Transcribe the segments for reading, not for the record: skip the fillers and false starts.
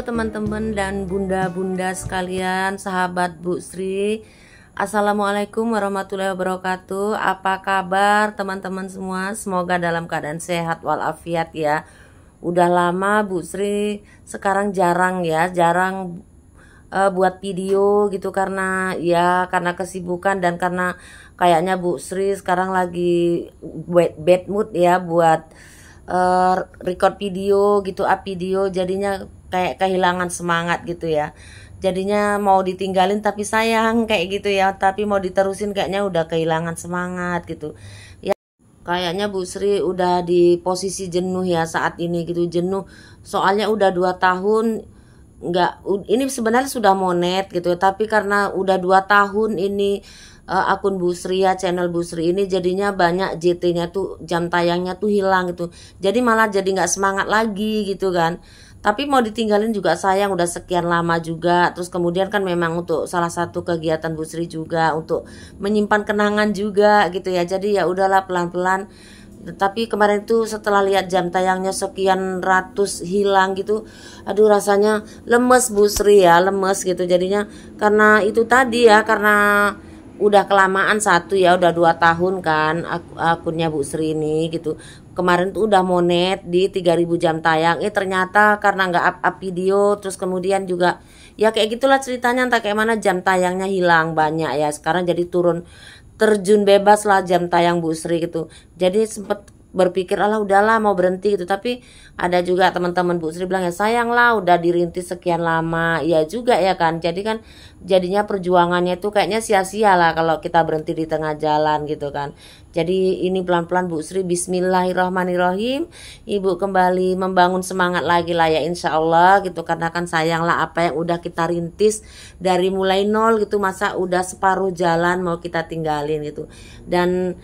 Halo teman-teman dan bunda-bunda sekalian, sahabat Bu Sri. Assalamualaikum warahmatullahi wabarakatuh. Apa kabar teman-teman semua? Semoga dalam keadaan sehat walafiat ya. Udah lama Bu Sri sekarang jarang buat video gitu karena kesibukan dan karena kayaknya Bu Sri sekarang lagi bad mood ya buat record video gitu, up video, jadinya kayak kehilangan semangat gitu ya. Jadinya mau ditinggalin tapi sayang kayak gitu ya, tapi mau diterusin kayaknya udah kehilangan semangat gitu ya. Kayaknya Bu Sri udah di posisi jenuh ya saat ini gitu, jenuh soalnya udah 2 tahun ini sebenarnya sudah monet gitu, tapi karena udah 2 tahun ini akun Bu Sri ya, channel Bu Sri ini jadinya banyak JT-nya tuh, jam tayangnya tuh hilang gitu. Jadi malah jadi nggak semangat lagi gitu kan. Tapi mau ditinggalin juga sayang, udah sekian lama juga. Terus kemudian kan memang untuk salah satu kegiatan Bu Sri juga untuk menyimpan kenangan juga gitu ya. Jadi ya udahlah pelan-pelan. Tapi kemarin itu setelah lihat jam tayangnya sekian ratus hilang gitu, aduh rasanya lemes Bu Sri ya, lemes gitu jadinya. Karena itu tadi ya, karena udah kelamaan satu ya, udah 2 tahun kan akunnya Bu Sri ini gitu. Kemarin tuh udah monet di 3000 jam tayang. Ternyata karena nggak up video, terus kemudian juga ya kayak gitulah ceritanya, entah kayak mana jam tayangnya hilang banyak ya. Sekarang jadi terjun bebas lah jam tayang Bu Sri gitu. Jadi sempet berpikir udahlah mau berhenti gitu, tapi ada juga teman-teman Bu Sri bilang ya sayang lah udah dirintis sekian lama ya juga ya kan. Jadi kan jadinya perjuangannya itu kayaknya sia-sia lah kalau kita berhenti di tengah jalan gitu kan. Jadi ini pelan-pelan Bu Sri, bismillahirrahmanirrahim, ibu kembali membangun semangat lagi lah ya insya Allah gitu. Karena kan sayang lah apa yang udah kita rintis dari mulai nol gitu, masa udah separuh jalan mau kita tinggalin gitu. Dan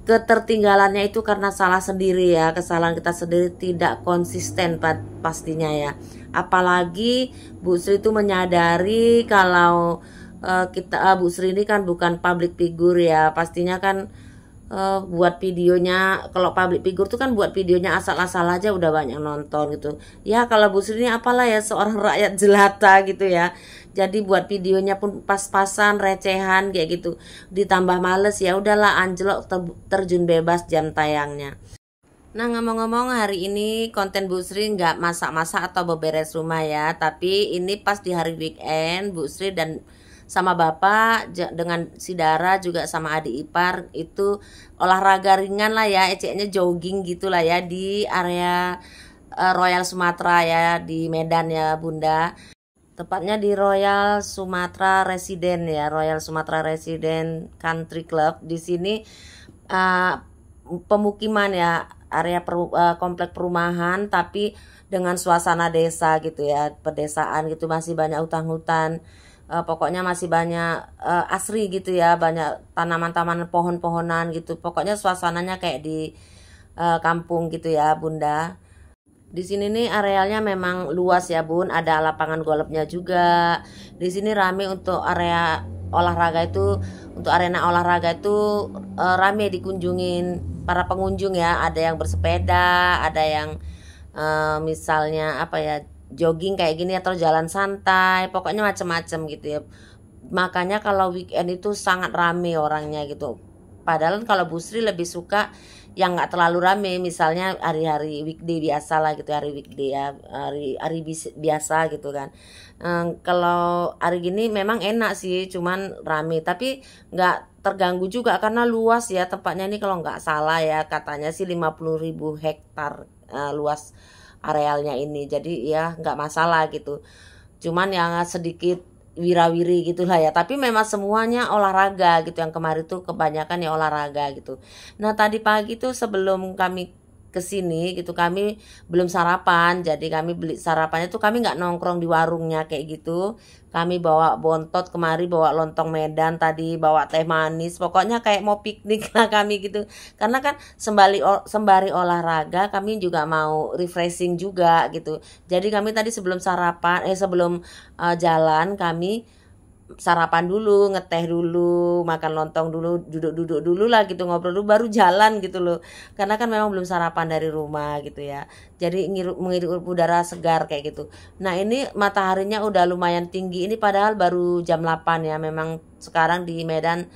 ketertinggalannya itu karena salah sendiri ya, kesalahan kita sendiri, tidak konsisten pastinya ya. Apalagi Bu Sri itu menyadari kalau Bu Sri ini kan bukan public figure ya, pastinya kan buat videonya, kalau public figure tuh kan buat videonya asal-asal aja udah banyak nonton gitu ya. Kalau Bu Sri ini apalah ya, seorang rakyat jelata gitu ya, jadi buat videonya pun pas-pasan, recehan kayak gitu, ditambah males ya udahlah anjlok, terjun bebas jam tayangnya. Nah ngomong-ngomong, hari ini konten Bu Sri nggak masak-masak atau beberes rumah ya, tapi ini pas di hari weekend Bu Sri dan sama bapak dengan si Dara juga sama adik ipar itu olahraga ringan lah ya, eceknya jogging gitulah ya di area Royal Sumatera ya, di Medan ya Bunda. Tepatnya di Royal Sumatera Resident ya, Royal Sumatera Resident Country Club. Di sini pemukiman ya, area komplek perumahan tapi dengan suasana desa gitu ya, pedesaan gitu, masih banyak hutan-hutan. Pokoknya masih banyak asri gitu ya, banyak tanaman-tanaman, pohon-pohonan gitu. Pokoknya suasananya kayak di kampung gitu ya Bunda. Di sini nih arealnya memang luas ya Bun, ada lapangan golfnya juga. Di sini rame untuk area olahraga itu, untuk arena olahraga itu rame dikunjungin para pengunjung ya. Ada yang bersepeda, ada yang misalnya apa ya, jogging kayak gini atau jalan santai, pokoknya macam-macam gitu ya. Makanya kalau weekend itu sangat rame orangnya gitu. Padahal kalau Bu Sri lebih suka yang nggak terlalu rame, misalnya hari-hari weekday biasa lah gitu, hari weekday ya, hari biasa gitu kan. Kalau hari gini memang enak sih, cuman rame, tapi nggak terganggu juga karena luas ya tempatnya ini. Kalau nggak salah ya katanya sih 50.000 hektar luas arealnya ini, jadi ya nggak masalah gitu. Cuman yang sedikit wirawiri gitulah ya, tapi memang semuanya olahraga gitu. Yang kemarin tuh kebanyakan ya olahraga gitu. Nah tadi pagi tuh sebelum kami kesini gitu, kami belum sarapan, jadi kami beli sarapannya tuh, kami nggak nongkrong di warungnya kayak gitu. Kami bawa bontot kemari, bawa lontong Medan tadi, bawa teh manis, pokoknya kayak mau piknik lah kami gitu. Karena kan sembari olahraga kami juga mau refreshing juga gitu. Jadi kami tadi sebelum sarapan sebelum jalan kami sarapan dulu, ngeteh dulu, makan lontong dulu, duduk-duduk dulu lah gitu, ngobrol dulu baru jalan gitu loh. Karena kan memang belum sarapan dari rumah gitu ya. Jadi menghirup udara segar kayak gitu. Nah, ini mataharinya udah lumayan tinggi ini padahal baru jam 8 ya. Memang sekarang di Medan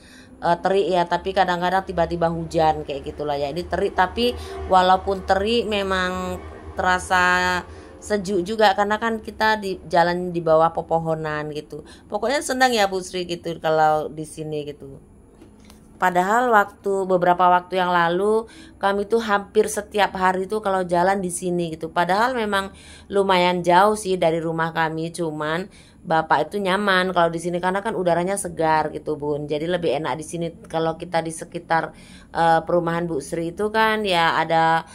terik ya, tapi kadang-kadang tiba-tiba hujan kayak gitulah ya. Ini terik tapi walaupun terik memang terasa sejuk juga karena kan kita di jalan di bawah pepohonan gitu. Pokoknya senang ya Bu Sri gitu kalau di sini gitu. Padahal beberapa waktu yang lalu kami tuh hampir setiap hari tuh kalau jalan di sini gitu. Padahal memang lumayan jauh sih dari rumah kami, cuman Bapak itu nyaman kalau di sini karena kan udaranya segar gitu Bun. Jadi lebih enak di sini. Kalau kita di sekitar perumahan Bu Sri itu kan ya ada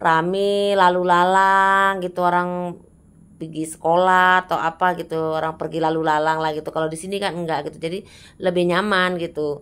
rame lalu lalang gitu, orang pergi sekolah atau apa gitu, orang pergi lalu lalang lah gitu. Kalau di sini kan enggak gitu, jadi lebih nyaman gitu.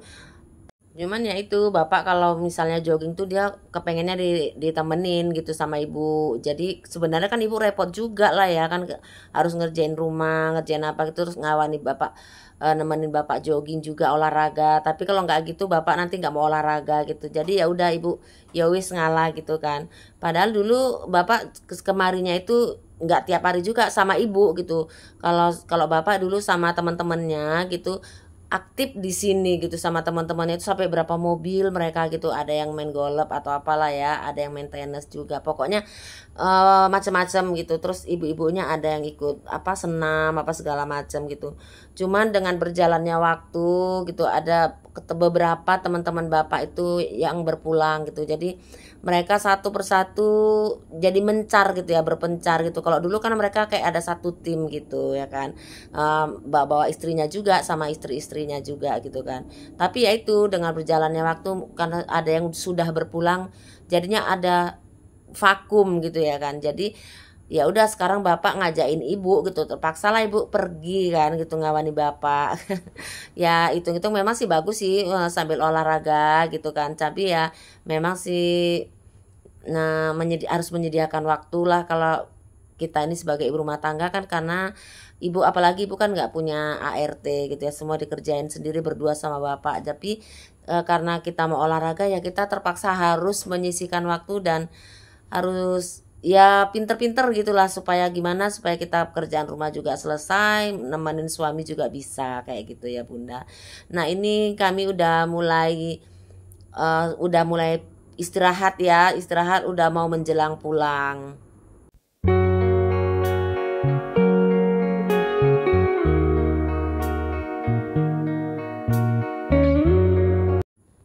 Cuman ya itu bapak kalau misalnya jogging tuh dia kepengennya ditemenin gitu sama ibu. Jadi sebenarnya kan ibu repot juga lah ya kan, harus ngerjain rumah, ngerjain apa gitu, terus ngawani bapak, nemenin bapak jogging juga olahraga. Tapi kalau nggak gitu bapak nanti nggak mau olahraga gitu. Jadi ya udah ibu ya wis ngalah gitu kan. Padahal dulu bapak kemarinya itu nggak tiap hari juga sama ibu gitu. Kalau kalau bapak dulu sama teman-temannya gitu aktif di sini gitu sama teman-temannya itu sampai berapa mobil mereka gitu, ada yang main golf atau apalah ya, ada yang main tenis juga, pokoknya macam-macam gitu. Terus ibu-ibunya ada yang ikut apa senam apa segala macam gitu. Cuman dengan berjalannya waktu gitu ada beberapa teman-teman bapak itu yang berpulang gitu, jadi mereka satu persatu jadi mencar gitu ya, berpencar gitu. Kalau dulu kan mereka kayak ada satu tim gitu ya kan, bawa istrinya juga sama istri-istrinya juga gitu kan. Tapi ya itu dengan berjalannya waktu karena ada yang sudah berpulang jadinya ada vakum gitu ya kan. Jadi ya udah sekarang bapak ngajain ibu gitu, terpaksa lah ibu pergi kan gitu ngawani bapak. Ya hitung-hitung memang sih bagus sih sambil olahraga gitu kan, tapi ya memang sih nah harus menyediakan waktu lah kalau kita ini sebagai ibu rumah tangga kan, karena ibu apalagi ibu kan nggak punya ART gitu ya, semua dikerjain sendiri berdua sama bapak. Tapi karena kita mau olahraga ya kita terpaksa harus menyisihkan waktu dan harus ya pinter-pinter gitulah supaya gimana supaya kita pekerjaan rumah juga selesai, nemenin suami juga bisa kayak gitu ya Bunda. Nah ini kami udah mulai istirahat ya, istirahat udah mau menjelang pulang.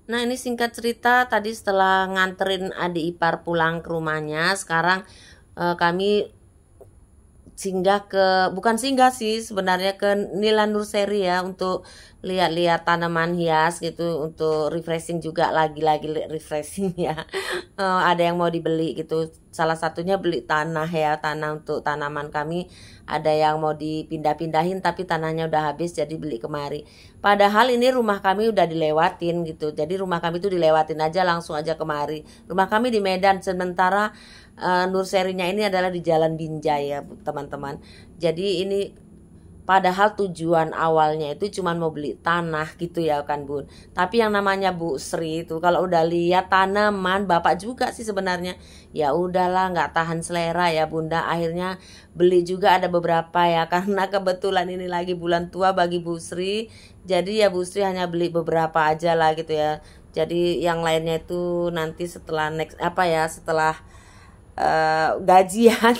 Nah ini singkat cerita tadi setelah nganterin adik ipar pulang ke rumahnya, sekarang kami bukan singgah sih sebenarnya ke Nila Nurseri ya, untuk lihat-lihat tanaman hias gitu, untuk refreshing juga, lagi-lagi refreshing ya. Ada yang mau dibeli gitu, salah satunya beli tanah ya, tanah untuk tanaman kami ada yang mau dipindah-pindahin tapi tanahnya udah habis jadi beli kemari. Padahal ini rumah kami udah dilewatin gitu, jadi rumah kami tuh dilewatin aja langsung aja kemari. Rumah kami di Medan, sementara Nurserinya ini adalah di Jalan Binjai ya teman-teman. Jadi ini padahal tujuan awalnya itu cuma mau beli tanah gitu ya kan Bun. Tapi yang namanya Bu Sri itu kalau udah lihat tanaman, bapak juga sih sebenarnya, ya udahlah nggak tahan selera ya Bunda, akhirnya beli juga ada beberapa ya, karena kebetulan ini lagi bulan tua bagi Bu Sri. Jadi ya Bu Sri hanya beli beberapa aja lah gitu ya. Jadi yang lainnya itu nanti setelah setelah gajian.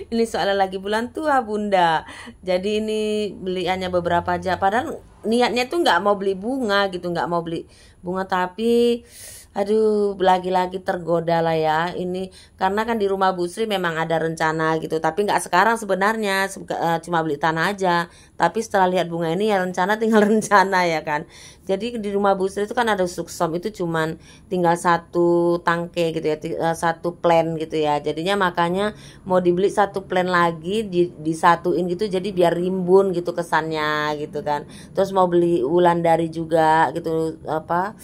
Ini soalnya lagi bulan tua Bunda, jadi ini beliannya beberapa aja, padahal niatnya tuh nggak mau beli bunga gitu, nggak mau beli bunga, tapi aduh lagi-lagi tergoda lah ya ini, karena kan di rumah Bu Sri memang ada rencana gitu, tapi nggak sekarang sebenarnya, cuma beli tanah aja. Tapi setelah lihat bunga ini ya rencana tinggal rencana ya kan. Jadi di rumah Bu Sri itu kan ada suksom, itu cuman tinggal satu tangke gitu ya, satu plan gitu ya. Jadinya makanya mau dibeli satu plan lagi disatuin gitu, jadi biar rimbun gitu kesannya gitu kan. Terus mau beli Wulandari juga gitu, apa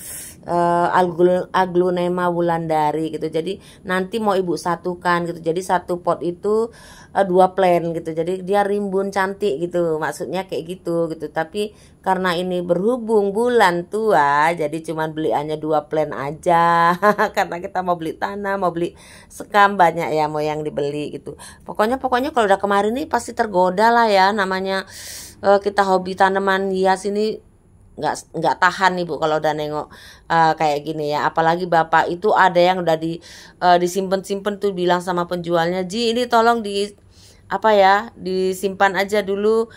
aglonema Wulandari gitu. Jadi nanti mau ibu satukan gitu, jadi satu pot itu 2 plant gitu, jadi dia rimbun cantik gitu, maksudnya kayak gitu. Tapi karena ini berhubung bulan tua, jadi cuman beliannya 2 plant aja karena kita mau beli tanah, mau beli sekam, banyak ya mau yang dibeli gitu. Pokoknya kalau udah kemarin nih pasti tergoda lah ya, namanya kita hobi tanaman hias ini nggak tahan nih Bu kalau udah nengok kayak gini ya. Apalagi bapak itu ada yang udah disimpan tuh, bilang sama penjualnya, Ji ini tolong disimpan aja dulu,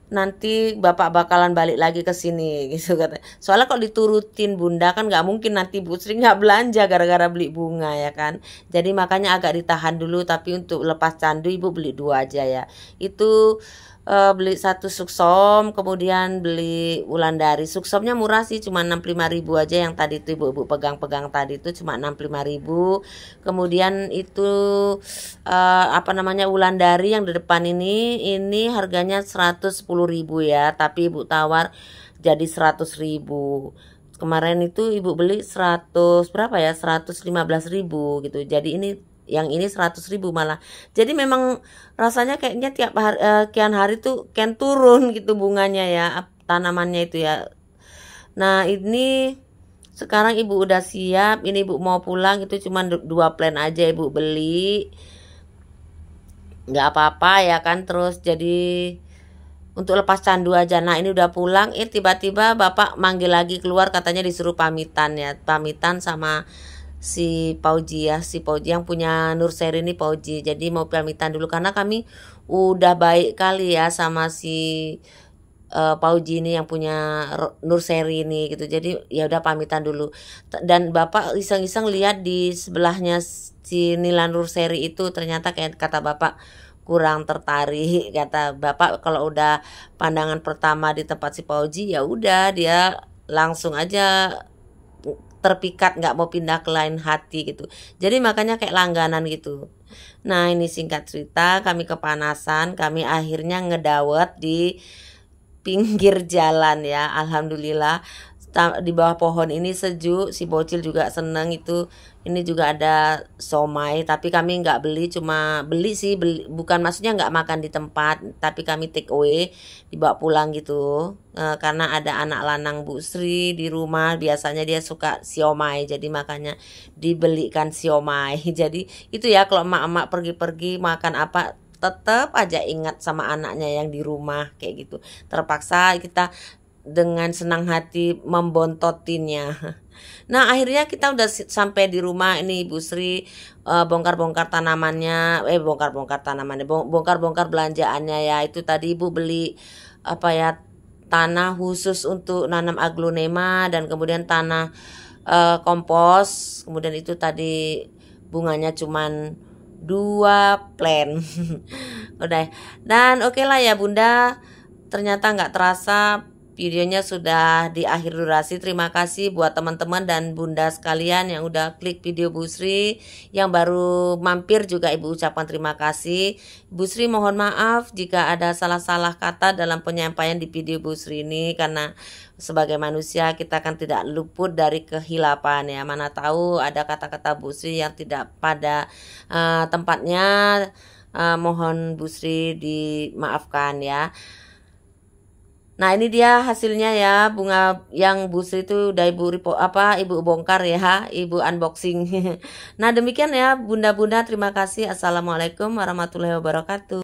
nanti bapak bakalan balik lagi ke sini gitu kata. Soalnya kalau diturutin Bunda kan nggak mungkin nanti Bu Sri nggak belanja gara-gara beli bunga ya kan. Jadi makanya agak ditahan dulu, tapi untuk lepas candu ibu beli 2 aja ya. Itu beli 1 suksom, kemudian beli Wulandari. Suksomnya murah sih, cuma 65.000 aja, yang tadi itu ibu pegang-pegang tadi itu cuma 65.000. Kemudian itu Wulandari yang di depan ini harganya 110.000 ya, tapi ibu tawar jadi 100.000. Kemarin itu ibu beli 100 berapa ya, 115.000 gitu. Jadi yang ini 100.000 malah. Jadi memang rasanya kayaknya tiap hari, kian hari tuh kian turun gitu bunganya ya, tanamannya itu ya. Nah ini sekarang ibu udah siap, ini ibu mau pulang, itu cuma 2 plant aja ibu beli, nggak apa-apa ya kan. Terus jadi untuk lepas candu aja. Nah ini udah pulang, tiba-tiba bapak manggil lagi keluar, katanya disuruh pamitan sama si Pauji yang punya nursery ini, Pauji. Jadi mau pamitan dulu karena kami udah baik kali ya sama si Pauji ini yang punya nursery ini gitu. Jadi ya udah pamitan dulu. Dan bapak iseng-iseng lihat di sebelahnya si Nila nursery itu, ternyata kayak kata bapak kurang tertarik. Kata bapak kalau udah pandangan pertama di tempat si Pauji, ya udah dia langsung aja terpikat, nggak mau pindah ke lain hati gitu. Jadi makanya kayak langganan gitu. Nah ini singkat cerita, kami kepanasan, kami akhirnya ngedawet di pinggir jalan ya. Alhamdulillah di bawah pohon ini sejuk, si bocil juga seneng itu. Ini juga ada somai, tapi kami nggak beli, cuma beli bukan maksudnya nggak makan di tempat, tapi kami take away, dibawa pulang gitu. Karena ada anak lanang Bu Sri di rumah, biasanya dia suka siomay, jadi makanya dibelikan siomay. Jadi itu ya, kalau emak-emak pergi-pergi makan apa tetap aja ingat sama anaknya yang di rumah kayak gitu. Terpaksa kita dengan senang hati membontotinnya. Nah akhirnya kita udah sampai di rumah ini, Ibu Sri bongkar-bongkar bongkar-bongkar belanjaannya ya. Itu tadi Ibu beli tanah khusus untuk nanam aglonema, dan kemudian tanah kompos. Kemudian itu tadi bunganya cuman 2 plant. Udah. Dan oke lah ya Bunda, ternyata nggak terasa videonya sudah di akhir durasi. Terima kasih buat teman-teman dan Bunda sekalian yang udah klik video Bu Sri. Yang baru mampir juga Ibu ucapkan terima kasih. Bu Sri mohon maaf jika ada salah-salah kata dalam penyampaian di video Bu Sri ini, karena sebagai manusia kita kan tidak luput dari kehilapan ya. Mana tahu ada kata-kata Bu Sri yang tidak pada tempatnya. Mohon Bu Sri dimaafkan ya. Nah ini dia hasilnya ya, bunga yang Bu Sri itu udah ibu bongkar ya, ibu unboxing. Nah demikian ya Bunda-bunda, terima kasih. Assalamualaikum warahmatullahi wabarakatuh.